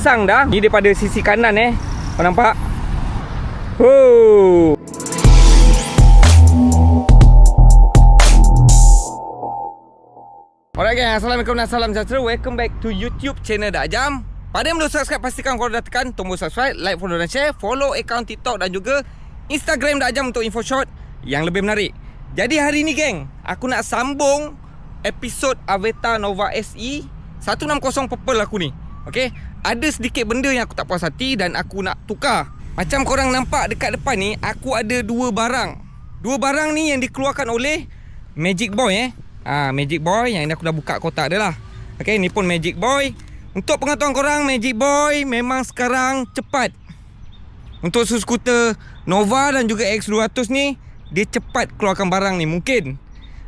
Pasang dah. Ni daripada sisi kanan Kau nampak? Oh. Alright guys, Assalamualaikum dan salam sejahtera. Welcome back to YouTube channel Dak Jam. Pada yang belum subscribe, pastikan korang dah tekan tombol subscribe, like, follow dan share. Follow akaun TikTok dan juga Instagram Dak Jam untuk info short yang lebih menarik. Jadi hari ni geng, aku nak sambung episod Aveta Nova SE 160 Purple aku ni. Okay, ada sedikit benda yang aku tak puas hati dan aku nak tukar. Macam korang nampak dekat depan ni, aku ada dua barang. Dua barang ni yang dikeluarkan oleh Magic Boy Magic Boy, yang ini aku dah buka kotak dia lah. Okay, ni pun Magic Boy. Untuk pengetahuan korang, Magic Boy memang sekarang cepat. Untuk skuter Nova dan juga X200 ni, dia cepat keluarkan barang ni. Mungkin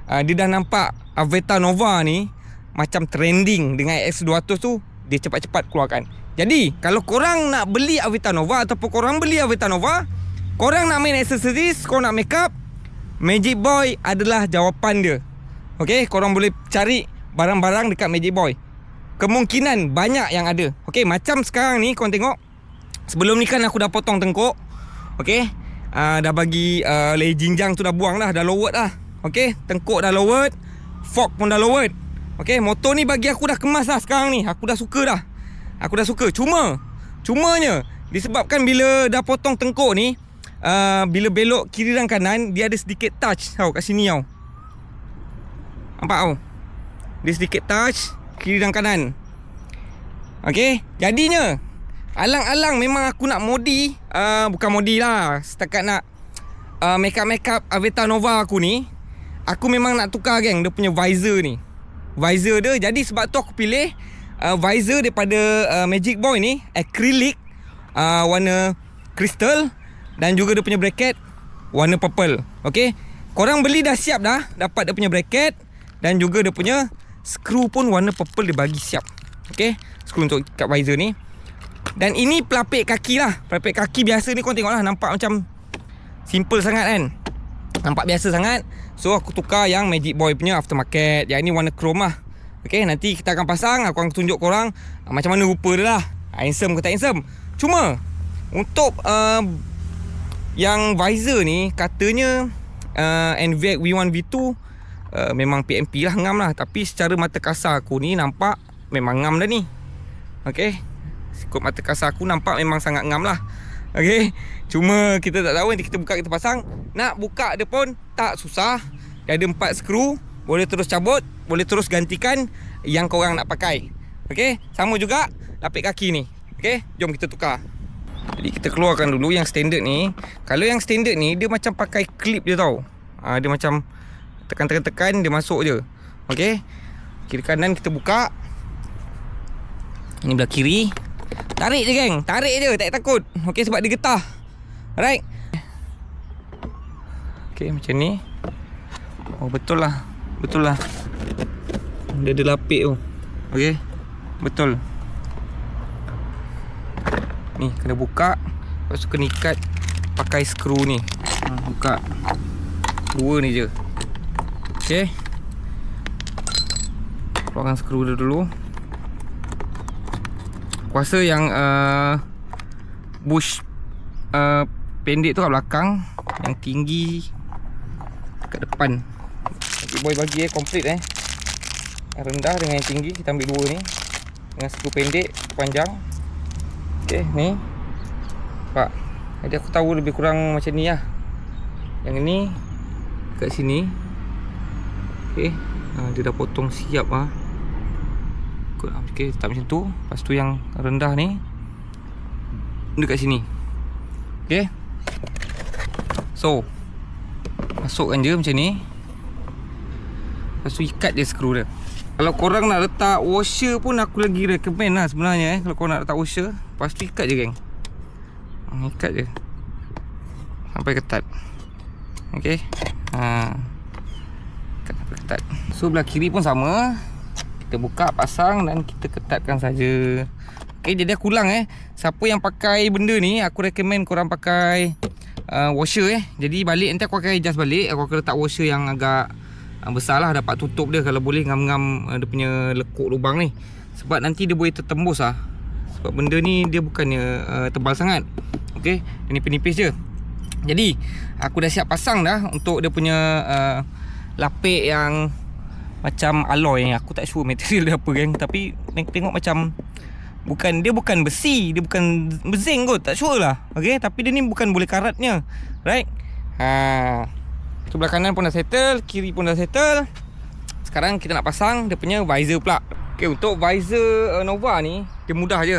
dia dah nampak Aveta Nova ni macam trending dengan X200 tu, dia cepat-cepat keluarkan. Jadi kalau korang nak beli Aveta Nova ataupun korang beli Aveta Nova, korang nak main accessories, korang nak make up, Magic Boy adalah jawapan dia. Okay, korang boleh cari barang-barang dekat Magic Boy. Kemungkinan banyak yang ada. Okay, macam sekarang ni korang tengok. Sebelum ni kan aku dah potong tengkuk. Okay, dah bagi layer jinjang tu dah buang dah, dah lowered lah. Okay, tengkuk dah lowered, fork pun dah lowered. Okay, motor ni bagi aku dah kemas lah sekarang ni. Aku dah suka dah. Aku dah suka. Cumanya disebabkan bila dah potong tengkuk ni, bila belok kiri dan kanan, dia ada sedikit touch tau kat sini tau. Nampak tau? Dia sedikit touch kiri dan kanan. Okay, jadinya alang-alang memang aku nak modi, bukan modi lah, setakat nak make-up Aveta Nova aku ni. Aku memang nak tukar geng, dia punya visor ni. Visor dia, jadi sebab tu aku pilih visor daripada Magic Boy ni, acrylic, warna crystal, dan juga dia punya bracket warna purple. Okay, korang beli dah siap dah, dapat dia punya bracket dan juga dia punya skru pun warna purple dia bagi siap. Okay, skru untuk kat visor ni. Dan ini pelapik kaki lah. Pelapik kaki biasa ni korang tengok lah, nampak macam simple sangat kan, nampak biasa sangat. So aku tukar yang Magic Boy punya aftermarket. Yang ini warna chrome lah. Okay, nanti kita akan pasang. Aku akan tunjuk korang macam mana rupa dia lah, handsome ke tak handsome. Cuma untuk yang visor ni, katanya NVIC V1 V2 memang PMP lah, ngam lah. Tapi secara mata kasar aku ni nampak memang ngam dah ni. Okay, ikut mata kasar aku nampak memang sangat ngam lah. Okay, cuma kita tak tahu, nanti kita buka, kita pasang. Nak buka dia pun tak susah. Dia ada 4 skru, boleh terus cabut, boleh terus gantikan yang korang nak pakai. Okay, sama juga lapik kaki ni. Okay, jom kita tukar. Jadi kita keluarkan dulu yang standard ni. Kalau yang standard ni, dia macam pakai clip dia tau. Dia macam tekan-tekan dia masuk je. Okay, kiri kanan kita buka. Ini belah kiri. Tarik je geng, tarik je, tak takut. Okay, sebab dia getah. Alright. Okay, macam ni. Oh, betul lah. Betul lah, dia ada lapik tu. Okay, betul. Ni kena buka, lepas tu kena ikat pakai skru ni. Buka dua ni je. Okay, keluarkan skru dia dulu. Aku rasa yang bush pendek tu kat belakang, yang tinggi kat depan. Magic Boy bagi komplit yang rendah dengan yang tinggi. Kita ambil dua ni dengan skru pendek, panjang. Okay, ni nampak. Jadi aku tahu lebih kurang macam ni lah. Yang ni kat sini. Okay, dia dah potong siap lah. Okay, letak macam tu. Lepas tu yang rendah ni dekat sini. Okay, so masukkan je macam ni. Lepas tu ikat je skru dia. Kalau korang nak letak washer pun aku lagi recommend lah sebenarnya. Kalau korang nak letak washer, lepas tu ikat je geng. Ikat je sampai ketat. Okay, ikat sampai ketat. So belah kiri pun sama. Kita buka, pasang dan kita ketatkan saja. Okay, jadi aku ulang siapa yang pakai benda ni, aku recommend korang pakai washer Jadi balik nanti aku akan adjust balik. Aku akan letak washer yang agak besar lah, dapat tutup dia kalau boleh, ngam-ngam dia punya lekuk lubang ni. Sebab nanti dia boleh tertembus lah. Sebab benda ni dia bukannya tebal sangat. Okay, dia nipis-nipis je. Jadi aku dah siap pasang dah untuk dia punya lapik yang macam alloy. Aku tak sure material dia apa geng, tapi tengok macam bukan besi, dia bukan zinc kot, tak sure lah. Okay, tapi dia ni bukan boleh karatnya, right? Sebelah kanan pun dah settle, kiri pun dah settle. Sekarang kita nak pasang dia punya visor pula. Okay, untuk visor Nova ni dia mudah je.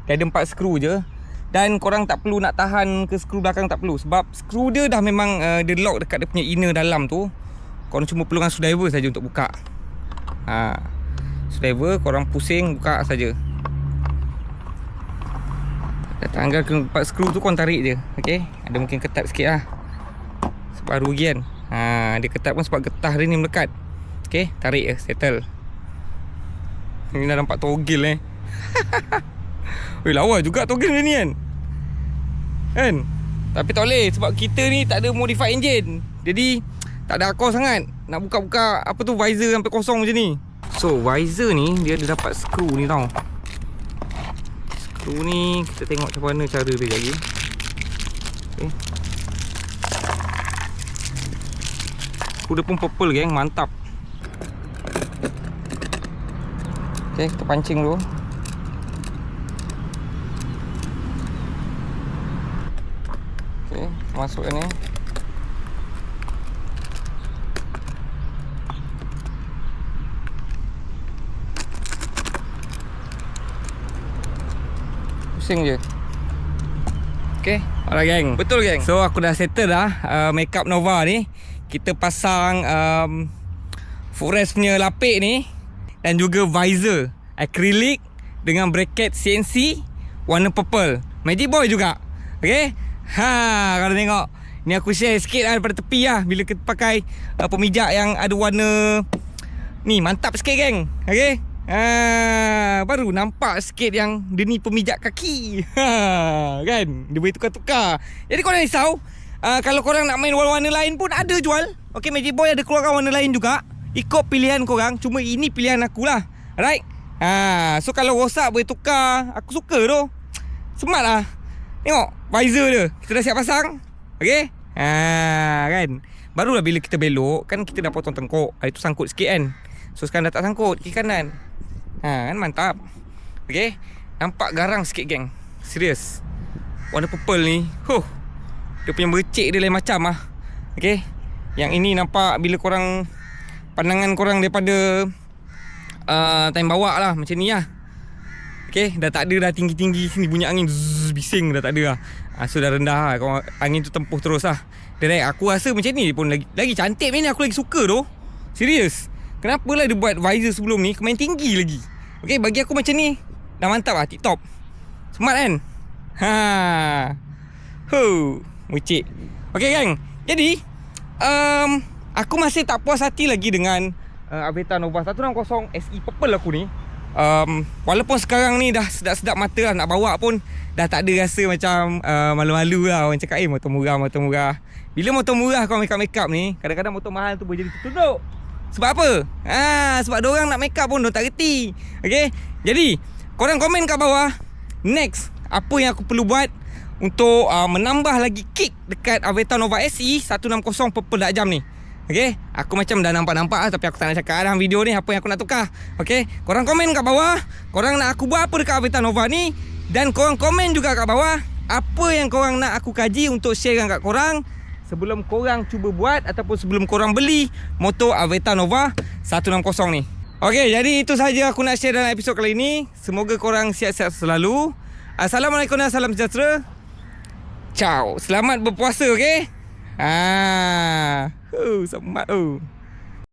Dia ada 4 skru je. Dan korang tak perlu nak tahan ke skru belakang, tak perlu. Sebab skru dia dah memang dia lock dekat dia punya inner dalam tu. Korang cuma perlukan screwdriver saja untuk buka. Screwdriver korang pusing buka saja. Tanggal ke 4 skru tu korang tarik je. Okay, ada mungkin ketat sikit lah. Sebab rugi kan. Dia ketat pun sebab getah dia ni melekat. Okay, tarik je, settle. Ni dah nampak togel lawa juga togel dia ni kan. Tapi tak boleh sebab kita ni tak ada modified engine. Jadi tak ada akor sangat nak buka-buka apa tu visor sampai kosong macam ni. So visor ni dia ada dapat skru ni tau. Skru ni kita tengok macam mana cara dia lagi. Okay, skru dia pun purple geng, mantap. Okay, kita pancing dulu. Okay, masukkan ni. Pusing je. Okay, alright geng. Betul geng. So aku dah settle dah makeup Nova ni. Kita pasang footrest punya lapik ni dan juga visor acrylic dengan bracket CNC warna purple. Magic Boy juga. Okay. Kalau tengok ni aku share sikit lah daripada tepi lah. Bila kita pakai pemijak yang ada warna ni, mantap sikit geng. Okay. Baru nampak sikit yang dia ni pemijak kaki. Kan, dia boleh tukar-tukar. Jadi korang risau kalau korang nak main warna-warna lain pun ada jual. Okay, Magic Boy ada keluarkan warna lain juga. Ikut pilihan korang. Cuma ini pilihan aku lah. Alright. So kalau rosak boleh tukar. Aku suka tu. Smart lah. Tengok visor dia. Kita dah siap pasang. Okay. Kan. Barulah bila kita belok, kan kita dah potong tengkuk. Itu sangkut sikit kan. So sekarang dah tak sangkut kiri kanan. Kan mantap. Okay. Nampak garang sikit geng. Serius. Warna purple ni. Dia punya bercik dia lain macam lah. Okay. Yang ini nampak bila korang, pandangan korang daripada time bawa lah macam ni lah. Okay, dah tak ada dah tinggi-tinggi sini bunyi angin zzz, bising dah tak ada lah. So dah rendah lah. Angin tu tempuh terus lah. Direct aku rasa macam ni pun lagi cantik ni. Aku lagi suka tu. Serius. Kenapa lah dia buat visor sebelum ni main tinggi lagi. Okay, bagi aku macam ni dah mantap lah. Tip top. Smart kan. Mucik. Okay gang. Jadi aku masih tak puas hati lagi dengan Aveta Nova 160 SE purple aku ni. Walaupun sekarang ni dah sedap-sedap mata lah, nak bawa pun dah tak ada rasa macam malu-malu lah. Orang cakap motor murah. Bila motor murah kau make up ni, kadang-kadang motor mahal tu boleh jadi tertunduk. Sebab apa? Sebab diorang nak make up pun diorang tak reti. Okay. Jadi korang komen kat bawah, next apa yang aku perlu buat untuk menambah lagi kick dekat Aveta Nova SE 160 purple dark jam ni. Okay, aku macam dah nampak-nampak lah, tapi aku tak nak cakap dalam video ni apa yang aku nak tukar. Okay, korang komen kat bawah, korang nak aku buat apa dekat Aveta Nova ni. Dan korang komen juga kat bawah apa yang korang nak aku kaji untuk sharekan kat korang sebelum korang cuba buat ataupun sebelum korang beli motor Aveta Nova 160 ni. Okay, jadi itu sahaja aku nak share dalam episod kali ni. Semoga korang sihat-sihat selalu. Assalamualaikum dan salam sejahtera. Ciao. Selamat berpuasa, okay? Semat tu.